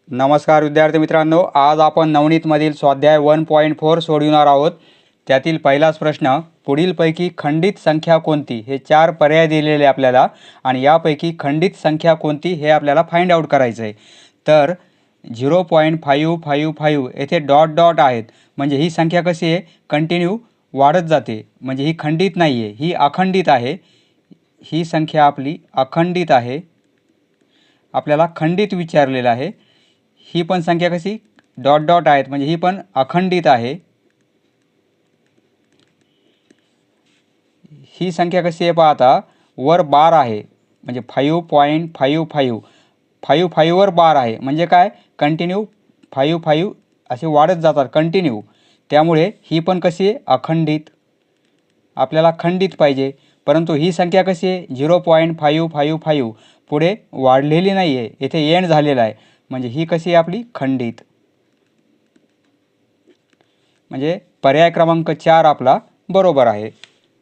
नमस्कार विद्यार्थी मित्रांनो, आज आपण नवनीतमधील स्वाध्याय 1.4 सोडविणार आहोत। त्यातील पहिलाच प्रश्न, पुढीलपैकी खंडित संख्या कोणती? हे 4 पर्याय दिलेले आपल्याला आणि यापैकी खंडित संख्या कोणती हे आपल्याला फाइंड आउट करायचं आहे। तर 0.555 येथे डॉट डॉट आहेत, म्हणजे ही संख्या कशी आहे? कंटिन्यू वाढत जाते, म्हणजे ही खंडित नाही आहे, ही अखंडित आहे। ही संख्या आपली अखंडित आहे, आपल्याला खंडित विचारलेलं आहे। ही पण संख्या कशी? डॉट डॉट आहेत, म्हणजे ही पण अखंडित आहे। ही संख्या कशी आहे पहा, आता वर बार आहे, म्हणजे 5.55 55 वर बार आहे, म्हणजे काय? कंटिन्यू 55 असे वाढत जातात कंटिन्यू, त्यामुळे ही पण कशी आहे? अखंडित। आपल्याला खंडित पाहिजे, परंतु ही संख्या कशी आहे? 0.555 पुढे वाढलेली नाही आहे, येथे एंड झालेला आहे, म्हणजे ही कशी आहे? आपली खंडित। म्हणजे पर्याय क्रमांक 4 आपला बरोबर आहे।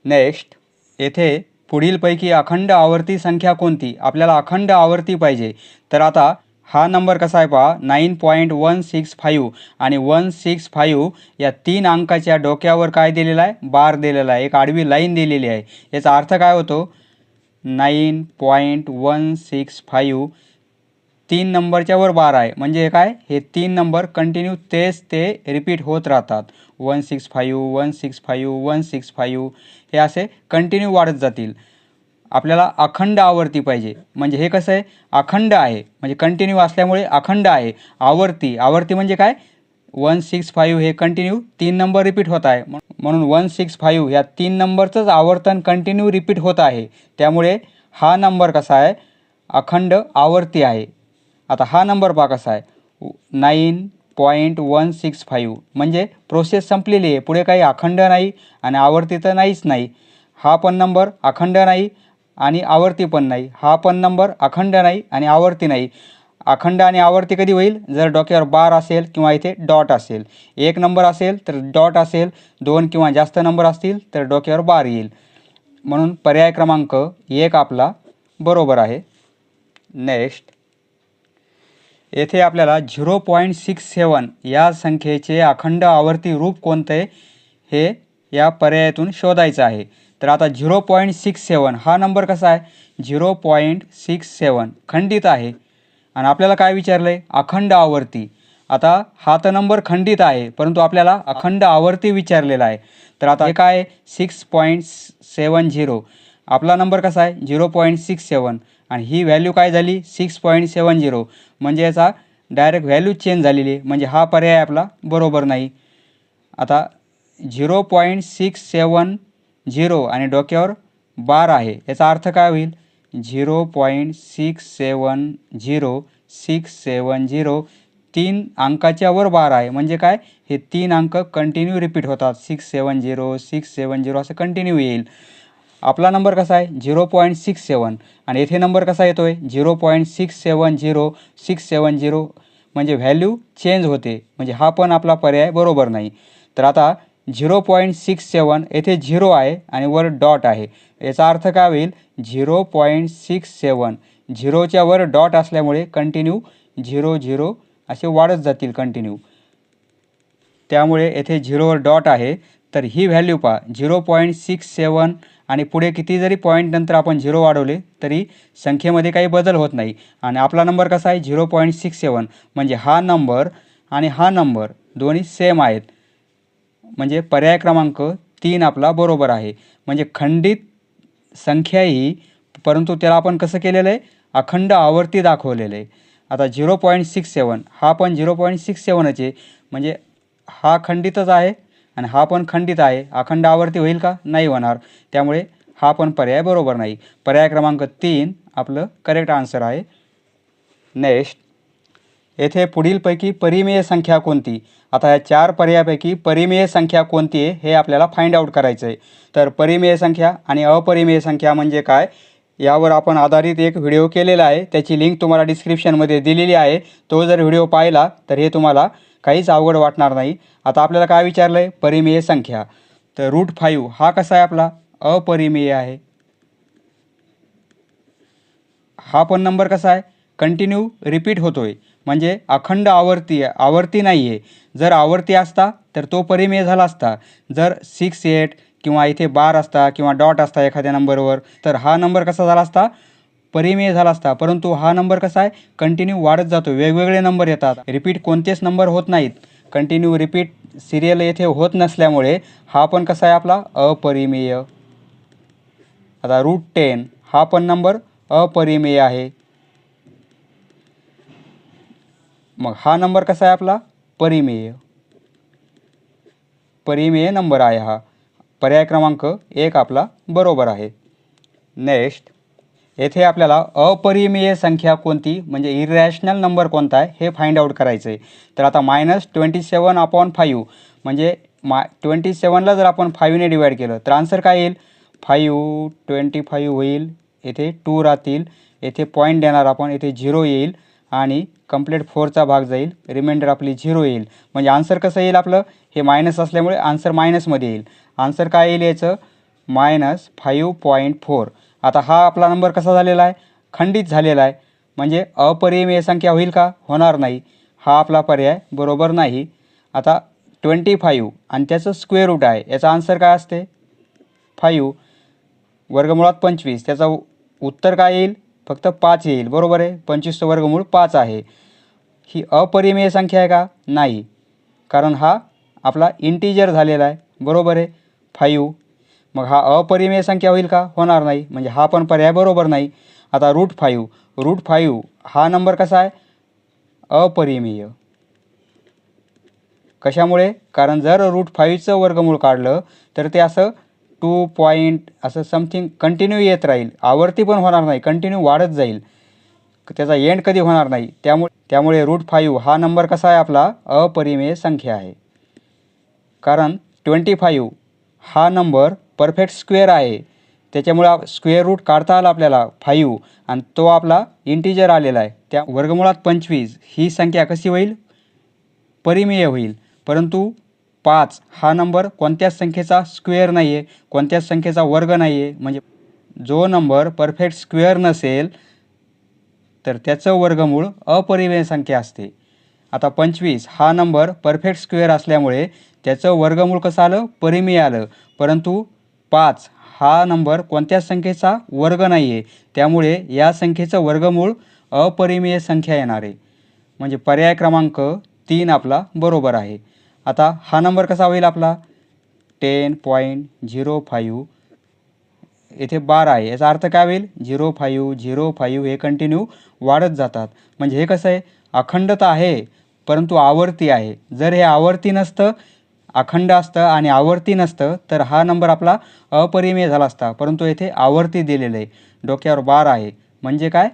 नेक्स्ट, येथे पुढीलपैकी अखंड आवर्ती संख्या कोणती? आपल्याला अखंड आवर्ती पाहिजे। तर आता हा नंबर कसा आहे पहा, 9.165 आणि 165 या 3 अंकाच्या डोक्यावर काय दिलेला आहे? बार दिलेला आहे, एक आडवी लाईन दिलेली आहे। याचा अर्थ काय होतो? 9.165 3 नंबरच्या वर बार आहे, म्हणजे काय? हे 3 नंबर कंटिन्यू तेच ते रिपीट होत राहतात। 165 165 165 हे असे कंटिन्यू वाढत जातील। आपल्याला अखंड आवर्ती पाहिजे, म्हणजे हे कसं आहे? अखंड आहे, म्हणजे कंटिन्यू असल्यामुळे अखंड आहे। आवर्ती, आवर्ती म्हणजे काय? 165 हे कंटिन्यू 3 नंबर रिपीट होत आहे, म्हणून 165 या 3 नंबरचंच आवर्तन कंटिन्यू रिपीट होत आहे, त्यामुळे हा नंबर कसा आहे? अखंड आवर्ती आहे। आता हा नंबर पहा कसा आहे, 9.165 म्हणजे प्रोसेस संपलेली आहे, पुढे काही अखंड नाही आणि आवर्ती तर नाहीच नाही। हा पण नंबर अखंड नाही आणि आवर्ती पण नाही, हा पण नंबर अखंड नाही आणि आवर्ती नाही। अखंड आणि आवर्ती कधी होईल? जर डोक्यावर बार असेल किंवा इथे डॉट असेल। एक नंबर असेल तर डॉट असेल, 2 किंवा जास्त नंबर असतील तर डोक्यावर बार येईल, म्हणून पर्याय क्रमांक 1 आपला बरोबर आहे। नेक्स्ट, येथे आपल्याला 0.67 या संख्येचे अखंड आवर्ती रूप कोणते हे या पर्यायातून शोधायचं आहे। तर आता 0.67 हा नंबर कसा आहे? 0.67 खंडित आहे आणि आपल्याला काय विचारलं आहे? अखंड आवर्ती। आता हा तर नंबर खंडित आहे, परंतु आपल्याला अखंड आवर्ती विचारलेला आहे। तर आता हे काय आहे? 6.70 आपला नंबर कसा आहे? 0.67 आणि ही व्हॅल्यू काय झाली? 6.70, म्हणजे याचा डायरेक्ट व्हॅल्यू चेंज झालेली आहे, म्हणजे हा पर्याय आपला बरोबर नाही। आता 0.670 आणि डोक्यावर बार आहे, याचा अर्थ काय होईल? 0.670 670 3 अंकाच्या वर बार आहे, म्हणजे काय? हे 3 अंक कंटिन्यू रिपीट होतात, 670 670 असं कंटिन्यू येईल। आपला नंबर कसा आहे? 0.67 आणि येथे नंबर कसा येतोय? 0.670 670, म्हणजे व्हॅल्यू चेंज होते, म्हणजे हा पण आपला पर्याय बरोबर नाही। तर आता 0.67 येथे 0 आहे आणि वर डॉट आहे, याचा अर्थ काय होईल? 0.67 झिरोच्या वर डॉट असल्यामुळे कंटिन्यू 0 असे वाढत जातील कंटिन्यू, त्यामुळे येथे 0वर डॉट आहे। तर ही व्हॅल्यू पहा, 0.67 आणि पुढे किती जरी पॉईंट नंतर आपण 0 वाढवले तरी संख्येमध्ये काही बदल होत नाही। आणि आपला नंबर कसा आहे? 0.67, म्हणजे हा नंबर आणि हा नंबर दोन्ही सेम आहेत, म्हणजे पर्याय क्रमांक 3 आपला बरोबर आहे। म्हणजे खंडित संख्या ही, परंतु त्याला आपण कसं केलेलं आहे? अखंड आवर्ती दाखवलेलं आहे। आता 0.67 हा पण 0.67च आहे, म्हणजे हा खंडितच आहे आणि हा पण खंडित आहे, अखंड आवर्ती होईल का? नाही होणार, त्यामुळे हा पण पर्याय बरोबर नाही। पर्याय क्रमांक 3 आपलं करेक्ट आन्सर आहे। नेक्स्ट, येथे पुढीलपैकी परिमेय संख्या कोणती? आता या 4 पर्यायापैकी परिमेय संख्या कोणती आहे हे आपल्याला फाइंड आउट करायचं आहे। तर परिमेय संख्या आणि अपरिमेय संख्या म्हणजे काय, यावर आपण आधारित एक व्हिडिओ केलेला आहे, त्याची लिंक तुम्हाला डिस्क्रिप्शनमध्ये दिलेली आहे। तो जर व्हिडिओ पाहिला तर हे तुम्हाला काहीच अवघड वाटणार नाही। आता आपल्याला काय विचारलं आहे? परिमेय संख्या। तर √5 हा कसा आहे? आपला अपरिमेय आहे। हा पण नंबर कसा आहे? कंटिन्यू रिपीट होतोय, म्हणजे अखंड आवर्ती नाही आहे. जर आवर्ती असता तर तो परिमेय झाला असता. जर 6 8 किंवा इथे बार असता किंवा डॉट असता एखाद्या नंबरवर, तर हा नंबर कसा झाला असता, परिमेय झाला असता. परंतु हा नंबर कसा आहे, कंटिन्यू वाढत जातो, वेगवेगळे नंबर येतात, रिपीट कोणतेच नंबर होत नाहीत. कंटिन्यू रिपीट सिरियल येथे होत नसल्यामुळे हा पण कसा आहे आपला अपरिमेय. आता √10 हा पण नंबर अपरिमेय आहे. मग हा नंबर कसा आहे आपला, परिमेय नंबर आहे हा. पर्याय क्रमांक 1 आपला बरोबर आहे. नेक्स्ट, येथे आपल्याला अपरिमेय संख्या कोणती म्हणजे इरॅशनल नंबर कोणता आहे हे फाइंड आउट करायचं आहे. तर आता -27/5 म्हणजे 27ला जर आपण 5ने डिवाईड केलं तर आन्सर काय येईल, 5 होईल, येथे 2 राहतील, येथे पॉईंट देणार आपण, येथे 0 येईल आणि कंप्लीट 4चा भाग जाईल, रिमाइंडर आपली 0 येईल. म्हणजे आन्सर कसं येईल आपलं, हे मायनस असल्यामुळे आन्सर मायनसमध्ये येईल. आन्सर काय येईल याचं, -5.4. आता हा आपला नंबर कसा झालेला आहे, खंडित झालेला आहे. म्हणजे अपरिमेय संख्या होईल का, होणार नाही. हा आपला पर्याय बरोबर नाही. आता 25 आणि त्याचं स्क्वेअर रूट आहे, याचा आन्सर काय असते, 5 वर्गमुळात 25, त्याचा उत्तर काय येईल, फक्त 5 येईल. बरोबर आहे, 25चं वर्गमूळ 5 आहे. ही अपरिमेय संख्या आहे का, नाही, कारण हा आपला इंटिजर झालेला आहे. बरोबर आहे, 5. मग हा अपरिमेय संख्या होईल का, होणार नाही. म्हणजे हा पण पर्याय बरोबर नाही. आता √5 हा नंबर कसा आहे, अपरिमेय. कशामुळे, कारण जर √5चं वर्गमूळ काढलं तर ते असं 2 पॉईंट असं समथिंग कंटिन्यू येत राहील, आवर्ती पण होणार नाही, कंटिन्यू वाढत जाईल, त्याचा एंड कधी होणार नाही. त्यामुळे √5 हा नंबर कसा आहे आपला, अपरिमेय संख्या आहे. कारण 25 हा नंबर परफेक्ट स्क्वेअर आहे, त्याच्यामुळे स्क्वेअर रूट काढता आला आपल्याला 5 आणि तो आपला इंटिजर आलेला आहे. त्या वर्गमुळात 25 ही संख्या कशी होईल, परिमेय होईल. परंतु 5 हा नंबर कोणत्याच संख्येचा स्क्वेअर नाही आहे, कोणत्याच संख्येचा वर्ग नाही आहे. म्हणजे जो नंबर परफेक्ट स्क्वेअर नसेल तर त्याचं वर्गमूळ अपरिमेय संख्या असते. आता 25 हा नंबर परफेक्ट स्क्वेअर असल्यामुळे त्याचं वर्गमूळ कसं आलं, परिमेय आलं. परंतु 5 हा नंबर कोणत्याच संख्येचा वर्ग नाही आहे, त्यामुळे या संख्येचं वर्गमूळ अपरिमेय संख्या येणार आहे. म्हणजे पर्याय क्रमांक 3 आपला बरोबर आहे. आता हा नंबर कसा होईल आपला, 10.05, येथे 12 आहे, याचा अर्थ काय होईल, 0.5 हे कंटिन्यू वाढत जातात. म्हणजे हे कसं आहे, अखंडता आहे परंतु आवर्ती आहे. जर हे आवर्ती नसतं, अखंड असतं आणि आवर्ती नसतं तर हा नंबर आपला अपरिमेय झाला असता. परंतु येथे आवर्ती दिलेलं आहे, डोक्यावर बार आहे, म्हणजे काय,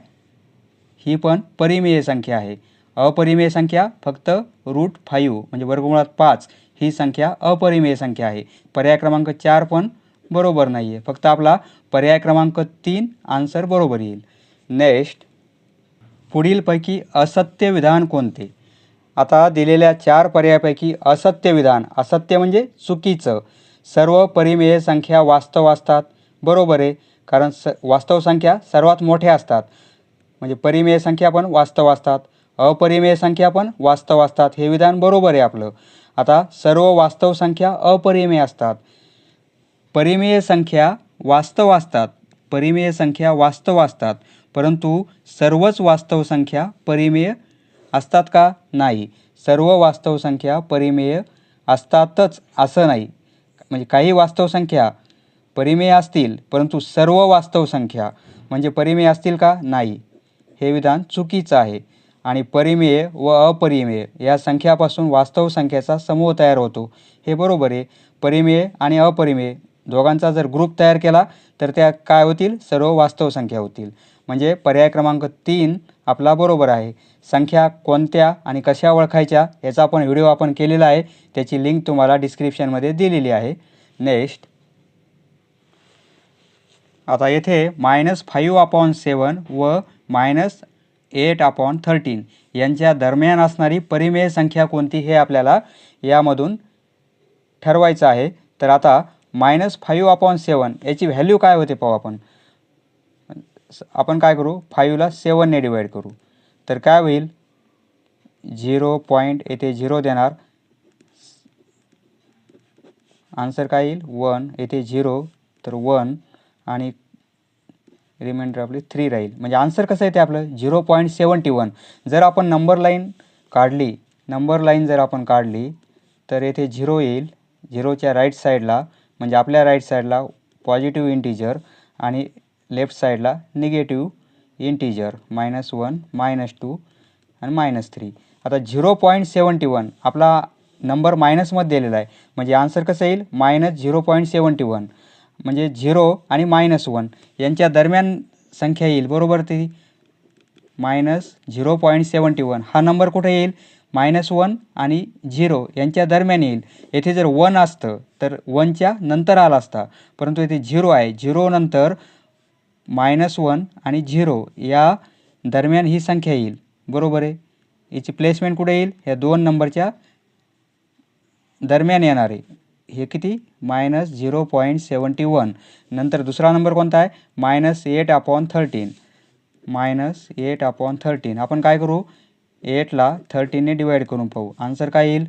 ही पण परिमेय संख्या आहे. अपरिमेय संख्या फक्त √5 म्हणजे वर्गमुळात 5 ही संख्या अपरिमेय संख्या आहे. पर्याय क्रमांक 4 पण बरोबर नाही आहे, फक्त आपला पर्याय क्रमांक 3 आन्सर बरोबर येईल. नेक्स्ट, पुढीलपैकी असत्य विधान कोणते. आता दिलेल्या 4 पर्यायापैकी असत्य विधान, असत्य म्हणजे चुकीचं, सर्व परिमेय संख्या वास्तव असतात. बरोबर आहे, कारण वास्तव संख्या सर्वात मोठ्या असतात, म्हणजे परिमेय संख्या पण वास्तव असतात, अपरिमेय संख्या पण वास्तव असतात. हे विधान बरोबर आहे आपलं. आता सर्व वास्तव संख्या अपरिमेय असतात, परिमेय संख्या वास्तव असतात, परिमेय संख्या वास्तव असतात, परंतु सर्वच वास्तव संख्या परिमेय असतात का, नाही. सर्व वास्तव संख्या परिमेय असतातच असं नाही. म्हणजे काही वास्तव संख्या परिमेय असतील परंतु सर्व वास्तव संख्या म्हणजे परिमेय असतील का, नाही. हे विधान चुकीचं आहे. आणि परिमेय व अपरिमेय या संख्यापासून वास्तव संख्येचा समूह तयार होतो, हे बरोबर आहे. परिमेय आणि अपरिमेय दोघांचा जर ग्रुप तयार केला तर त्या काय होतील, सर्व वास्तव संख्या होतील. म्हणजे पर्याय क्रमांक 3 आपला बरोबर आहे. संख्या कोणत्या आणि कशा ओळखायच्या याचा आपण व्हिडिओ आपण केलेला आहे, त्याची लिंक तुम्हाला डिस्क्रिप्शनमध्ये दिलेली आहे. नेक्स्ट, आता येथे -5/7 व -8/13 यांच्या दरम्यान असणारी परिमेय संख्या कोणती हे आपल्याला यामधून ठरवायचं आहे. तर आता -5/7 याची व्हॅल्यू काय होते पाहू आपण. आपण काय करू, 5ला 7ने डिवाईड करू, तर काय होईल, 0 पॉईंट येथे 0 देणार, आन्सर काय येईल 1, येथे 0 तर 1 आणि रिमाइंडर आपले 3 राहील. म्हणजे आन्सर कसं येते आपलं 0.71. जर आपण नंबर लाईन जर आपण काढली तर येथे 0 येईल, 0च्या राईट साईडला म्हणजे आपल्या राईट साईडला पॉझिटिव्ह इंटिजर आणि लेफ्ट साईडला निगेटिव्ह इंटिजर -1 -2 आणि -3. आता 0.71 आपला नंबर मायनसमध्ये दिलेला आहे म्हणजे आन्सर कसं येईल -0.71 म्हणजे 0 आणि -1 यांच्या दरम्यान संख्या येईल बरोबर. ती -0.71 हा नंबर कुठे येईल -1 आणि 0 यांच्या दरम्यान येईल. येथे जर 1 असतं तर 1च्या नंतर आला असता, परंतु येथे 0 आहे, 0 नंतर -1 आणि 0 या दरम्यान ही संख्या येईल बरोबर आहे. याची प्लेसमेंट कुठे येईल ह्या 2 नंबरच्या दरम्यान येणार आहे. हे किती -0.71. नंतर दुसरा नंबर कोणता आहे -8/13. -8/13 आपण काय करू 8ला 13ने डिवाइड करून पाहू. आन्सर काय येईल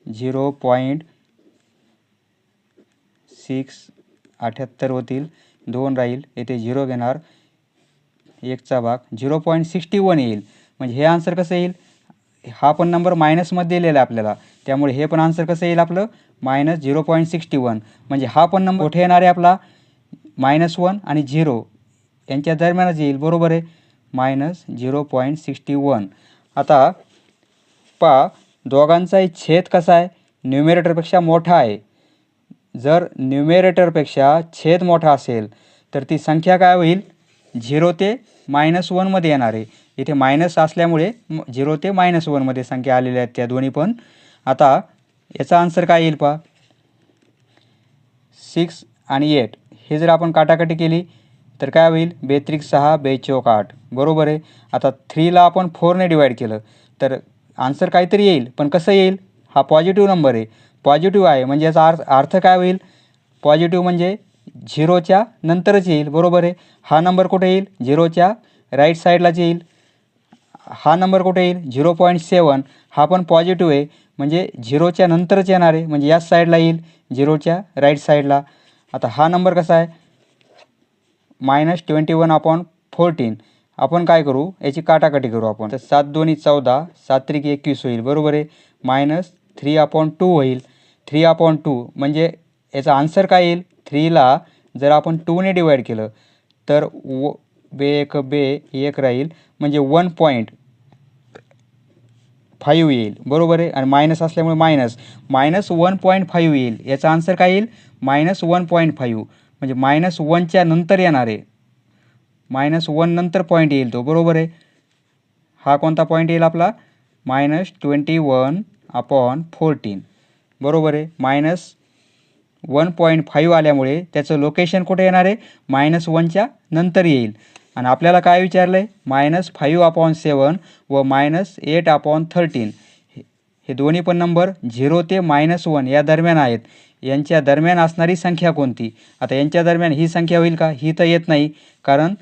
0.678 होतील, 2 राहील, येथे 0 घेणार, 1चा भाग 0.61 येईल. म्हणजे हे आन्सर कसं येईल, हा पण नंबर मायनसमध्ये दिलेला आहे आपल्याला, त्यामुळे हे पण आन्सर कसं येईल आपलं -0.61. म्हणजे हा पण नंबर कुठे येणार आहे आपला -1 आणि 0 यांच्या दरम्यानच येईल बरोबर आहे, -0.61. आता पहा दोघांचाही छेद कसा आहे न्यूमरेटरपेक्षा मोठा आहे. जर न्यूमरेटरपेक्षा छेद मोठा असेल तर ती संख्या काय होईल 0 ते -1 मध्ये येणार आहे. इथे मायनस असल्यामुळे 0 ते -1 मध्ये संख्या आलेल्या आहेत त्या दोन्ही पण. आता याचा आन्सर काय येईल पहा 6 आणि 8 हे जर आपण काटाकाटी केली तर काय होईल 2 6 2 8 बरोबर आहे. आता 3ला आपण 4ने डिवाइड केलं तर आन्सर काहीतरी येईल, पण कसं येईल, हा पॉझिटिव्ह नंबर आहे, पॉझिटिव्ह आहे म्हणजे याचा अर्थ काय होईल पॉझिटिव्ह म्हणजे 0च्या नंतरच येईल बरोबर आहे. हा नंबर कुठे येईल 0च्या राईट साईडलाच येईल. हा नंबर कुठे येईल 0.7 हा पण पॉझिटिव्ह आहे म्हणजे 0च्या नंतरच येणार आहे म्हणजे याच साईडला येईल 0च्या राईट साईडला. आता हा नंबर कसा आहे -21/14. आपण काय करू याची काटाकाटी करू आपण, तर 7 2 14, 7 3 21 होईल बरोबर आहे, -3/2 होईल, 3/2 म्हणजे याचा आन्सर काय येईल 3ला जर आपण 2ने डिवाइड केलं तर 1 राहील म्हणजे 1.5 येईल बरोबर आहे. आणि मायनस असल्यामुळे -1.5 येईल. याचा आन्सर काय येईल -1.5 म्हणजे -1च्या नंतर येणार आहे, -1 नंतर पॉईंट येईल तो बरोबर आहे. हा कोणता पॉईंट येईल आपला -21/14 बरोबर आहे. -1.5 आल्यामुळे त्याचं लोकेशन कुठे येणार आहे -1च्या नंतर येईल. आणि आपल्याला काय विचारलं आहे -5/7 व -8/13 हे दोन्ही पण नंबर 0 ते -1 या दरम्यान आहेत. यांच्या दरम्यान असणारी संख्या कोणती. आता यांच्या दरम्यान ही संख्या होईल का, ही तर येत नाही कारण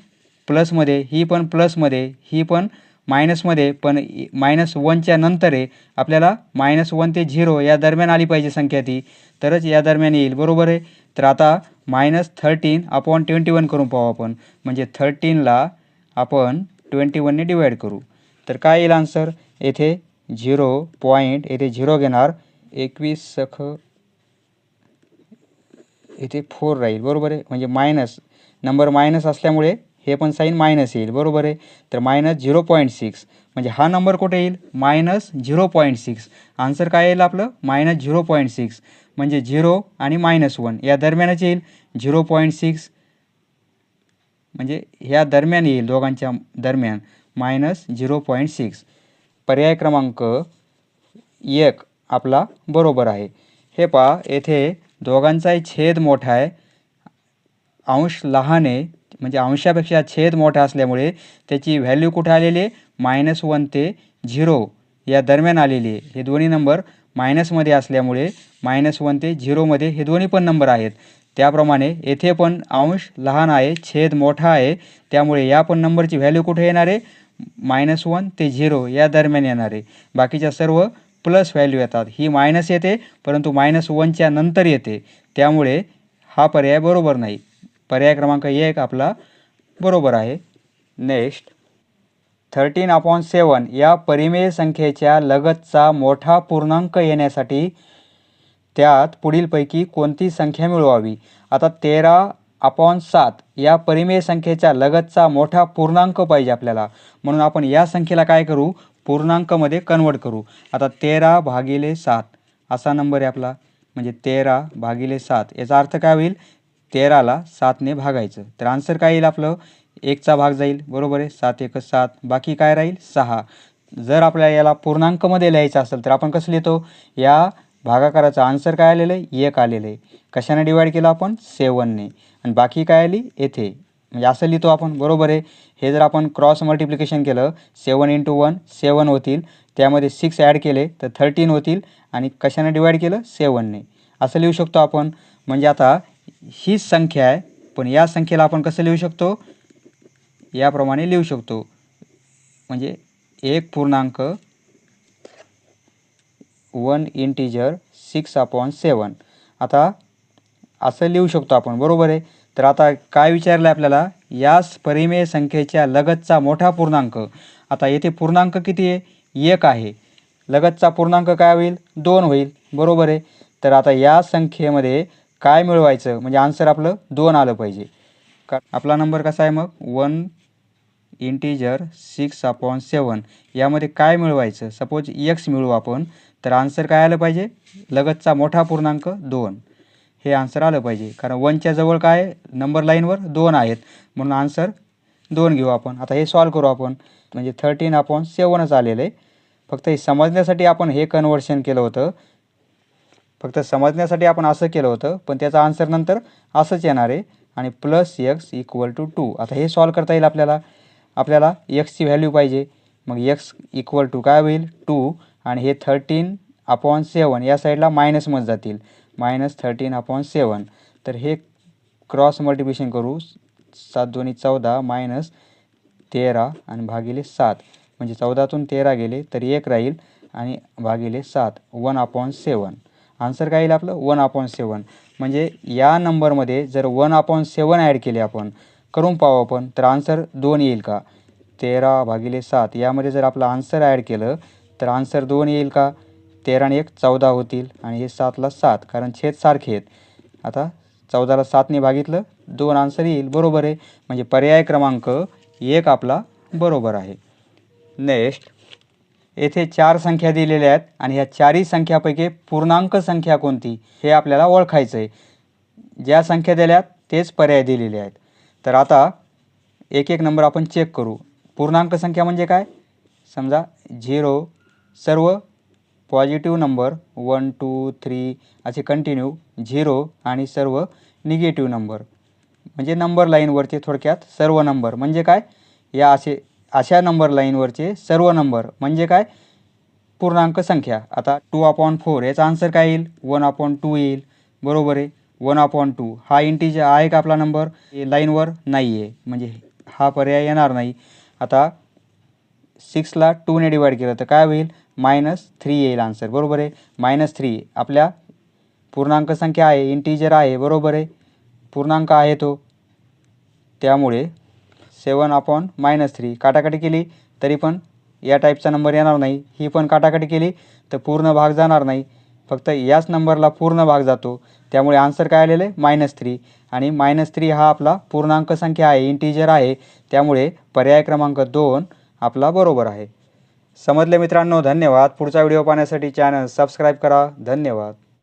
प्लसमध्ये, ही पण प्लसमध्ये, ही पण मायनसमध्ये, पण -1च्या नंतर आहे. आपल्याला -1 ते 0 या दरम्यान आली पाहिजे संख्या ती, तरच या दरम्यान येईल बरोबर आहे. तर आता -13/21 करून पाहू आपण, म्हणजे 13ला आपण 21ने डिवाइड करू तर काय येईल आन्सर येथे 0 पॉईंट येथे 0 घेणार, 21 इथे 4 राहील बरोबर आहे. म्हणजे मायनस नंबर मायनस असल्यामुळे हे पण साईन मायनस येईल बरोबर आहे. तर -0.6 म्हणजे हा नंबर कुठे येईल -0.6. आन्सर काय येईल आपलं -0.6 म्हणजे 0 आणि -1 या दरम्यानच येईल 0.6 म्हणजे ह्या दरम्यान येईल, दोघांच्या दरम्यान -0.6. पर्याय क्रमांक 1 आपला बरोबर आहे. हे पहा येथे दोघांचाही छेद मोठा आहे, अंश लहान आहे म्हणजे अंशापेक्षा छेद मोठा असल्यामुळे त्याची व्हॅल्यू कुठे आलेली आहे -1 ते 0 या दरम्यान आलेली आहे. हे दोन्ही नंबर मायनसमध्ये असल्यामुळे -1 ते 0 मध्ये हे दोन्ही पण नंबर आहेत. त्याप्रमाणे येथे पण अंश लहान आहे, छेद मोठा आहे, त्यामुळे या पण नंबरची व्हॅल्यू कुठे येणार आहे -1 ते 0 या दरम्यान येणार आहे. बाकीच्या सर्व प्लस व्हॅल्यू येतात. ही मायनस येते परंतु -1च्या नंतर येते, त्यामुळे हा पर्याय बरोबर नाही. पर्याय क्रमांक 1 आपला बरोबर आहे. नेक्स्ट 13/7 या परिमेय संख्येच्या लगतचा मोठा पूर्णांक येण्यासाठी त्यात पुढीलपैकी कोणती संख्या मिळवावी. आता 13/7 या परिमेय संख्येच्या लगतचा मोठा पूर्णांक पाहिजे आपल्याला, म्हणून आपण या संख्येला काय करू, पूर्णांकामध्ये कन्वर्ट करू. आता 13/7 असा नंबर आहे आपला, म्हणजे 13/7 याचा अर्थ काय होईल, 13ला 7ने भागायचं. तर आन्सर काय येईल आपलं, 1चा भाग जाईल, बरोबर आहे. 7 1 7, बाकी काय राहील 6. जर आपल्याला याला पूर्णांकामध्ये लिहायचं असेल तर आपण कसं लिहितो, या भागाकाराचं आन्सर काय आलेलं आहे, 1 आलेलं आहे. कशाने डिवाईड केलं आपण, 7ने, आणि बाकी काय आली येथे, म्हणजे असं लिहितो आपण, बरोबर आहे. हे जर आपण क्रॉस मल्टिप्लिकेशन केलं 7 × 1 7 होतील, त्यामध्ये 6 ॲड केले तर 13 होतील, आणि कशाने डिवाईड केलं, 7ने, असं लिहू शकतो आपण. म्हणजे आता हीच संख्या आहे, पण या संख्येला आपण कसं लिहू शकतो, याप्रमाणे लिहू शकतो, म्हणजे 1 इंटिजर 6/7. आता असं लिहू शकतो आपण, बरोबर आहे. तर आता काय विचारलं आहे आपल्याला, यास परिमेय संख्येच्या लगतचा मोठा पूर्णांक. आता येथे पूर्णांक किती आहे, 1 आहे. लगतचा पूर्णांक काय होईल, 2 होईल, बरोबर आहे. तर आता या संख्येमध्ये काय मिळवायचं, म्हणजे आन्सर आपलं 2 आलं पाहिजे. आपला नंबर कसा आहे मग, 1 इंटिजर 6/7. यामध्ये काय मिळवायचं, सपोज x मिळवू आपण, तर आन्सर काय आलं पाहिजे, लगतचा मोठा पूर्णांक 2, हे आन्सर आलं पाहिजे. कारण 1च्या जवळ काय नंबर लाईनवर 2 आहेत, म्हणून आन्सर 2 घेऊ आपण. आता हे सॉल्व करू आपण, म्हणजे 13/7च आलेलं आहे. फक्त हे समजण्यासाठी आपण हे कन्वर्शन केलं होतं, फक्त समजण्यासाठी आपण असं केलं होतं, पण त्याचा आन्सर नंतर असंच येणार आहे, आणि +x = 2. आता हे सॉल्व करता येईल आपल्याला. आपल्याला xची व्हॅल्यू पाहिजे, मग x = काय होईल, 2, आणि हे 13/7 या साईडला मायनसमध्ये जातील, -13/7. तर हे क्रॉस मल्टिप्लिकेशन करू, 7 2 14 -13 आणि भागिले 7, म्हणजे 14तून 13 गेले तर 1 राहील, आणि भागिले 7 1/7. आन्सर काय येईल आपलं, 1/7. म्हणजे या नंबरमध्ये जर 1/7 ॲड केले आपण, करून पाहू आपण, तर आन्सर 2 येईल का. 13/7 यामध्ये जर आपलं आन्सर ॲड केलं तर आन्सर 2 येईल का. 13 आणि 1 14 होतील, आणि हे 7ला 7, कारण छेद सारखे आहेत. आता 14ला 7ने भागितलं, 2 आन्सर येईल, बरोबर आहे. म्हणजे पर्याय क्रमांक 1 आपला बरोबर आहे. नेक्स्ट येथे 4 संख्या दिलेल्या आहेत, आणि ह्या 4ही संख्यापैकी पूर्णांक संख्या कोणती हे आपल्याला ओळखायचं आहे. ज्या संख्या दिल्यात तेच पर्याय दिलेले आहेत. तर आता एक एक नंबर आपण चेक करू. पूर्णांक संख्या म्हणजे काय, समजा 0, सर्व पॉझिटिव्ह नंबर 1 2 3 असे कंटिन्यू 0, आणि सर्व निगेटिव्ह नंबर, म्हणजे नंबर लाईनवरचे थोडक्यात सर्व नंबर म्हणजे काय, या अशा नंबर लाईनवरचे सर्व नंबर म्हणजे काय, पूर्णांक संख्या. आता 2/4 याचा आन्सर काय येईल, 1/2 येईल, बरोबर आहे. 1/2 हा इंटिजर आहे का आपला नंबर, लाईनवर नाही आहे, म्हणजे हा पर्याय येणार नाही. आता 6ला 2ने डिवाईड केलं तर काय होईल, -3 येईल आन्सर, बरोबर आहे. -3 आपल्या पूर्णांक संख्या आहे, इंटिजर आहे, बरोबर आहे, पूर्णांक आहे तो, त्यामुळे 7/-3 काटाकाटी केली तरी पण या टाईपचा नंबर येणार नाही. ही पण काटाकाटी केली तर पूर्ण भाग जाणार नाही, फक्त याच नंबरला पूर्ण भाग जातो, त्यामुळे आन्सर काय आलेलं आहे, -3. आणि -3 हा आपला पूर्णांक संख्या आहे, इंटिजर आहे, त्यामुळे पर्याय क्रमांक 2 आपला बरोबर आहे. समजले मित्रांनो, धन्यवाद. पुढचा व्हिडिओ पाहण्यासाठी चॅनल सबस्क्राईब करा. धन्यवाद.